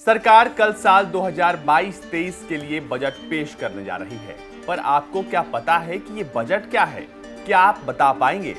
सरकार कल साल 2022-23 के लिए बजट पेश करने जा रही है, पर आपको क्या पता है कि ये बजट क्या है? क्या आप बता पाएंगे?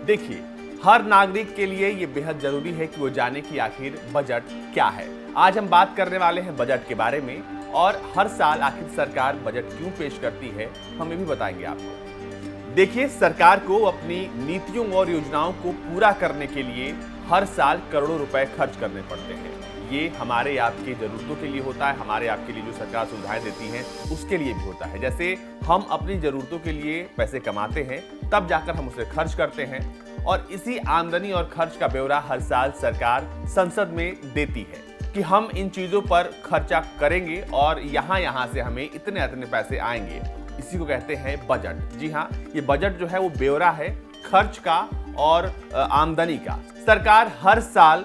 देखिए, हर नागरिक के लिए ये बेहद जरूरी है कि वो जाने कि आखिर बजट क्या है। आज हम बात करने वाले हैं बजट के बारे में और हर साल आखिर सरकार बजट क्यों पेश करती है, हम ये भी बताएंगे आपको। देखिए, सरकार को अपनी नीतियों और योजनाओं को पूरा करने के लिए हर साल करोड़ों रुपए खर्च करने पड़ते हैं। ये हमारे आपकी जरूरतों के लिए होता है, हमारे आपके लिए जो सरकार सुविधाएं देती हैं उसके लिए भी होता है। जैसे हम अपनी जरूरतों के लिए पैसे कमाते हैं, तब जाकर हम उसे खर्च करते हैं और इसी आमदनी और खर्च का ब्यौरा हर साल सरकार संसद में देती है कि हम इन चीजों पर खर्चा करेंगे और यहाँ से हमें इतने इतने पैसे आएंगे। इसी को कहते हैं बजट। जी हाँ, ये बजट जो है वो ब्यौरा है खर्च का और आमदनी का। सरकार हर साल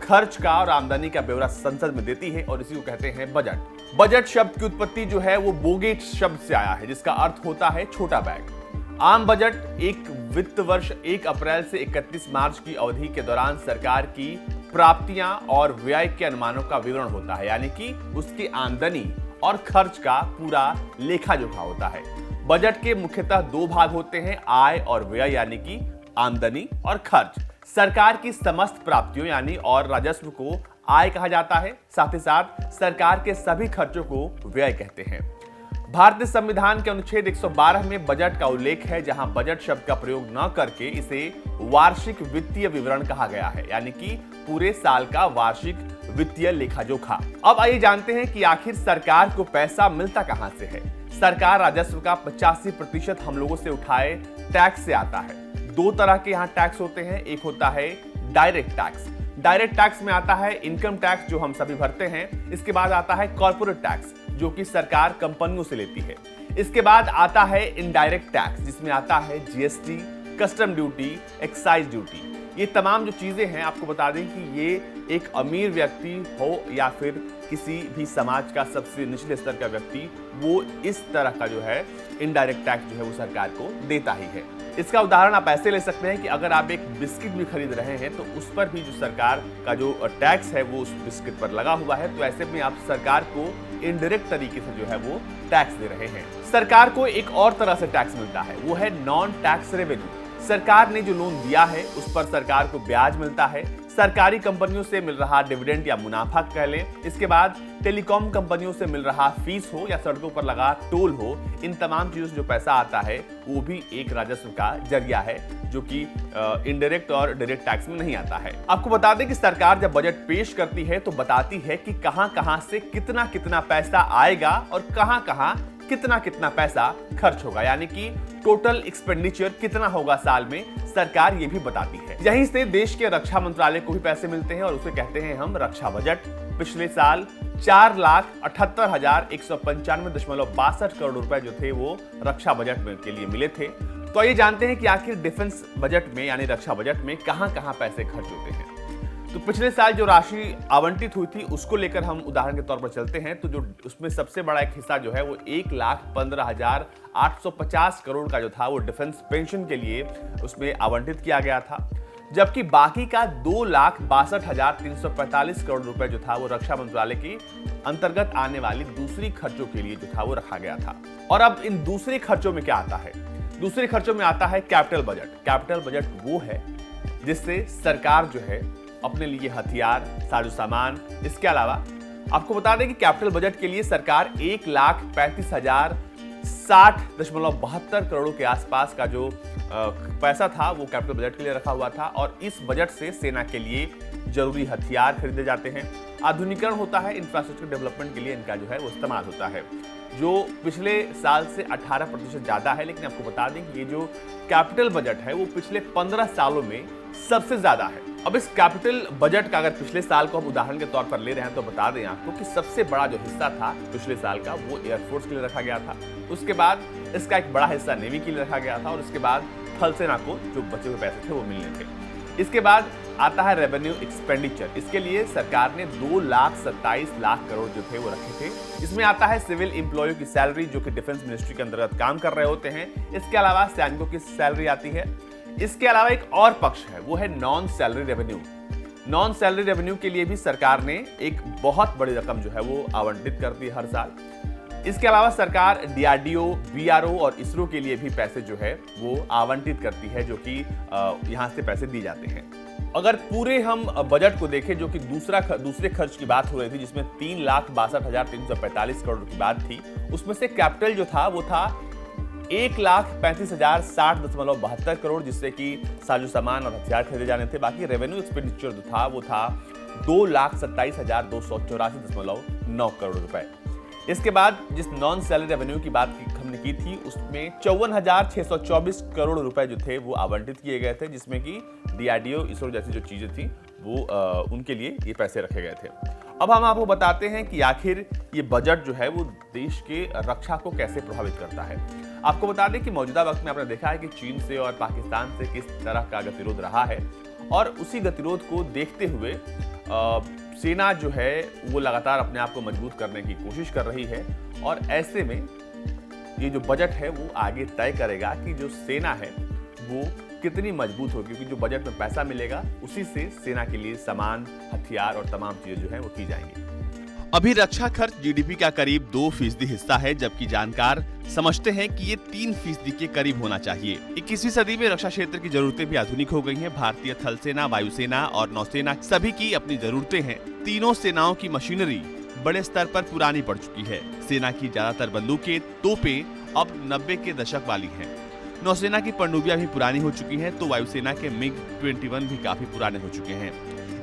खर्च का और आमदनी का ब्यौरा संसद में देती है और इसी को कहते हैं बजट। बजट शब्द की उत्पत्ति जो है वो बोगेट शब्द से आया है, जिसका अर्थ होता है छोटा बैग। आम बजट एक वित्त वर्ष 1 अप्रैल से 31 मार्च की अवधि के दौरान सरकार की प्राप्तियां और व्यय के अनुमानों का विवरण होता है, यानी कि उसकी आमदनी और खर्च का पूरा लेखा जोखा होता है। बजट के मुख्यतः दो भाग होते हैं, आय और व्यय, यानी कि आमदनी और खर्च। सरकार की समस्त प्राप्तियों यानी और राजस्व को आय कहा जाता है, साथ ही साथ सरकार के सभी खर्चों को व्यय कहते हैं। भारतीय संविधान के अनुच्छेद 112 में बजट का उल्लेख है, जहां बजट शब्द का प्रयोग न करके इसे वार्षिक वित्तीय विवरण कहा गया है, यानी कि पूरे साल का वार्षिक वित्तीय लेखा जोखा। अब आइए जानते हैं कि आखिर सरकार को पैसा मिलता कहां से है। सरकार राजस्व का 85% हम लोगों से उठाए टैक्स से आता है। दो तरह के यहाँ टैक्स होते हैं, एक होता है डायरेक्ट टैक्स। डायरेक्ट टैक्स में आता है इनकम टैक्स जो हम सभी भरते हैं, इसके बाद आता है कॉर्पोरेट टैक्स जो कि सरकार कंपनियों से लेती है, इसके बाद आता है इनडायरेक्ट टैक्स जिसमें आता है GST, custom duty, excise duty. ये तमाम जो चीजें हैं, आपको बता दें कि ये एक अमीर व्यक्ति हो या फिर किसी भी समाज का सबसे निचले स्तर का व्यक्ति, वो इस तरह का जो है इनडायरेक्ट टैक्स जो है वो सरकार को देता ही है। इसका उदाहरण आप ऐसे ले सकते हैं कि अगर आप एक बिस्किट भी खरीद रहे हैं तो उस पर भी जो सरकार का जो टैक्स है वो उस बिस्किट पर लगा हुआ है, तो ऐसे में आप सरकार को इनडायरेक्ट तरीके से जो है वो टैक्स दे रहे हैं। सरकार को एक और तरह से टैक्स मिलता है, वो है नॉन टैक्स रेवेन्यू। सरकार ने जो लोन दिया है उस पर सरकार को ब्याज मिलता है। सरकारी कंपनियों से मिल रहा डिविडेंड या मुनाफा कह लें, इसके बाद टेलीकॉम कंपनियों से मिल रहा फीस हो या सड़कों पर लगा टोल हो, इन तमाम चीजों से जो पैसा आता है वो भी एक राजस्व का जरिया है जो कि इनडायरेक्ट और डायरेक्ट टैक्स में नहीं आता है। आपको बता दें कि सरकार जब बजट पेश करती है तो बताती है कि कहां से कितना कितना पैसा आएगा और कहां कितना कितना पैसा खर्च होगा, यानी कि टोटल एक्सपेंडिचर कितना होगा साल में, सरकार ये भी बताती है। यहीं से देश के रक्षा मंत्रालय को भी पैसे मिलते हैं और उसे कहते हैं हम रक्षा बजट। पिछले साल 4,78,195.62 करोड़ रुपए जो थे वो रक्षा बजट में के लिए मिले थे। तो ये जानते हैं कि आखिर डिफेंस बजट में यानी रक्षा बजट में कहां पैसे खर्च होते हैं। तो पिछले साल जो राशि आवंटित हुई थी उसको लेकर हम उदाहरण के तौर पर चलते हैं, तो जो उसमें सबसे बड़ा एक हिस्सा जो है वो 1,15,850 करोड़ का जो था वो डिफेंस पेंशन के लिए उसमें आवंटित किया गया था, जबकि बाकी का 2,62,345 करोड़ रुपए जो था वो रक्षा मंत्रालय की अंतर्गत आने वाली दूसरी खर्चों के लिए जो था वो रखा गया था। और अब इन दूसरे खर्चों में क्या आता है? दूसरे खर्चों में आता है कैपिटल बजट। कैपिटल बजट वो है जिससे सरकार जो है अपने लिए हथियार, साजो सामान, इसके अलावा आपको बता दें कि कैपिटल बजट के लिए सरकार 1,35,060.72 करोड़ के आसपास का जो पैसा था वो कैपिटल बजट के लिए रखा हुआ था और इस बजट से सेना के लिए जरूरी हथियार खरीदे जाते हैं, आधुनिकीकरण होता है, इंफ्रास्ट्रक्चर डेवलपमेंट के लिए इनका जो है वो इस्तेमाल होता है, जो पिछले साल से 18% ज्यादा है। लेकिन आपको बता दें कि ये जो कैपिटल बजट है वो पिछले 15 सालों में सबसे ज्यादा है। अब इस कैपिटल बजट का अगर पिछले साल को हम उदाहरण के तौर पर ले रहे हैं तो बता दें आपको कि सबसे बड़ा जो हिस्सा था पिछले साल का वो एयरफोर्स के लिए रखा गया था, उसके बाद इसका एक बड़ा हिस्सा नेवी के लिए रखा गया था और उसके बाद थल सेना को जो बचे हुए पैसे थे वो मिलने थे। इसके बाद आता है रेवेन्यू एक्सपेंडिचर। इसके लिए सरकार ने 2,27,00,000 करोड़ जो थे वो रखे थे। इसमें आता है सिविल एम्प्लॉय की सैलरी जो कि डिफेंस मिनिस्ट्री के अंतर्गत काम कर रहे होते हैं। इसके अलावा सैनिकों की सैलरी आती है। इसके अलावा एक और पक्ष है, वो है non salary revenue. Non salary revenue के लिए भी सरकार ने एक बहुत बड़ी रकम जो है वो आवंटित करती है हर साल। इसके अलावा सरकार डीआरडीओ, बीआरओ और इसरो के लिए भी पैसे जो है वो आवंटित करती है, जो कि यहाँ से पैसे दिए जाते हैं। अगर पूरे हम बजट को देखें, जो कि दूसरे खर्च की बात हो रही थी, जिसमें 3,62,345 करोड़ की बात थी, उसमें से कैपिटल जो था वो था 1,35,060.72 करोड़, जिससे कि साजो सामान और हथियार खरीदे जाने थे। बाकी रेवेन्यू एक्सपेंडिचर जो था वो था 2,27,284.9 करोड़ रुपए। इसके बाद जिस नॉन सैलरी रेवेन्यू की बात हमने की थी, उसमें 54,624 करोड़ रुपए जो थे वो आवंटित किए गए थे, जिसमें कि डीआरडीओ, इसरो जैसी जो चीजें थी वो उनके लिए ये पैसे रखे गए थे। अब हम आपको बताते हैं कि आखिर ये बजट जो है वो देश के रक्षा को कैसे प्रभावित करता है। आपको बता दें कि मौजूदा वक्त में आपने देखा है कि चीन से और पाकिस्तान से किस तरह का गतिरोध रहा है, और उसी गतिरोध को देखते हुए सेना जो है वो लगातार अपने आप को मजबूत करने की कोशिश कर रही है। और ऐसे में ये जो बजट है वो आगे तय करेगा कि जो सेना है वो कितनी मजबूत होगी, क्योंकि जो बजट में पैसा मिलेगा उसी से सेना के लिए सामान, हथियार और तमाम चीजें जो है वो की जाएंगी। अभी रक्षा खर्च जीडीपी का करीब 2% हिस्सा है, जबकि जानकार समझते हैं कि ये 3% के करीब होना चाहिए। 21वीं सदी में रक्षा क्षेत्र की जरूरतें भी आधुनिक हो गई हैं। भारतीय थल सेना, वायुसेना और नौसेना सभी की अपनी जरूरतें हैं। तीनों सेनाओं की मशीनरी बड़े स्तर पर पुरानी पड़ चुकी है। सेना की ज्यादातर बंदूकें, तोपें अब 90 के दशक वाली हैं। नौसेना की पनडुब्बियां भी पुरानी हो चुकी हैं, तो वायुसेना के MiG-21 भी काफी पुराने हो चुके हैं।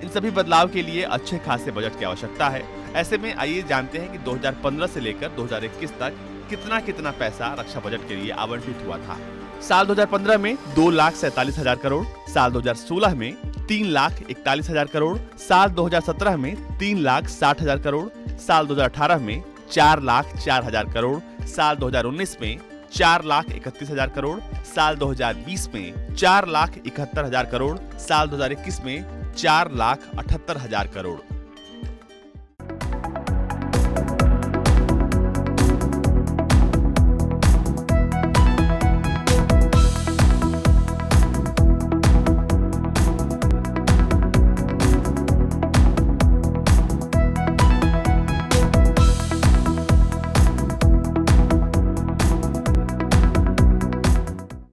इन सभी बदलाव के लिए अच्छे खासे बजट की आवश्यकता है। ऐसे में आइए जानते हैं कि 2015 से लेकर 2021 तक कितना पैसा रक्षा बजट के लिए आवंटित हुआ था। साल 2015 में 2,47,000 करोड़, साल 2016 में 3,41,000 करोड़, साल 2017 में 3,60,000 करोड़, साल 2018 में 4,04,000 करोड़, साल 2019 में 4,31,000 करोड़, साल 2020 में 4,71,000 करोड़, साल 2021 में 4,78,000 करोड़।